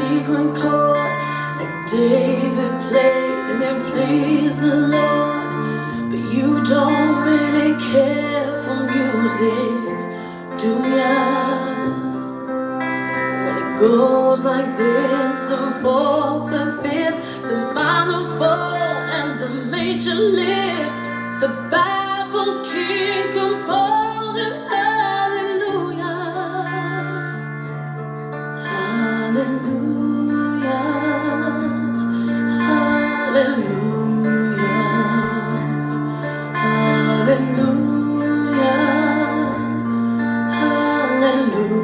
secret chord like David played and then please the Lord. But you don't really care for music, do ya? When it goes like this, the fourth, the fifth, the minor fall and the major lift, the baffled king composing hallelujah, hallelujah, hallelujah, hallelujah, hallelujah.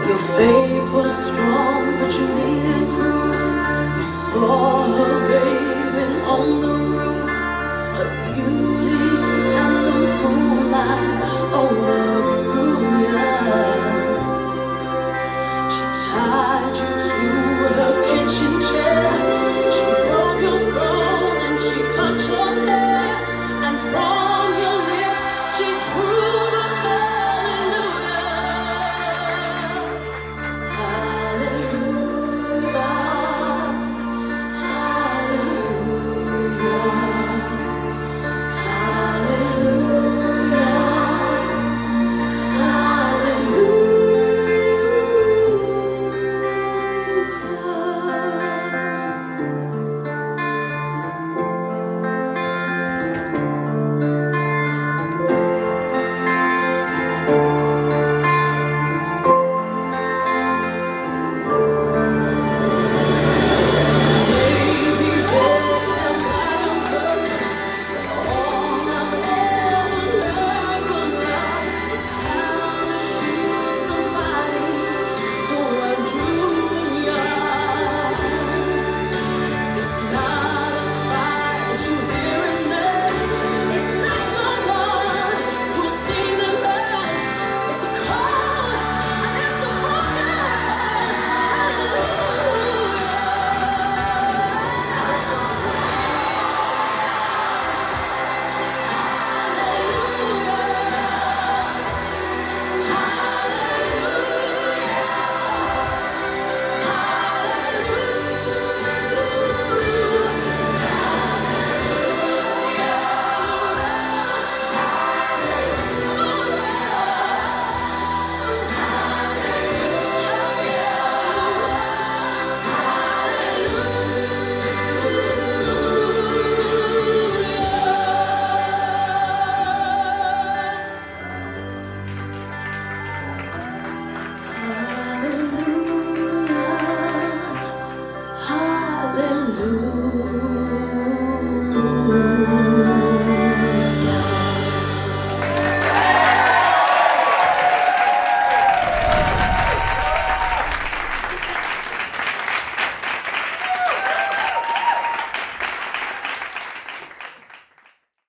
Your faith was strong, but you needed proof. You saw her bathing on the roof.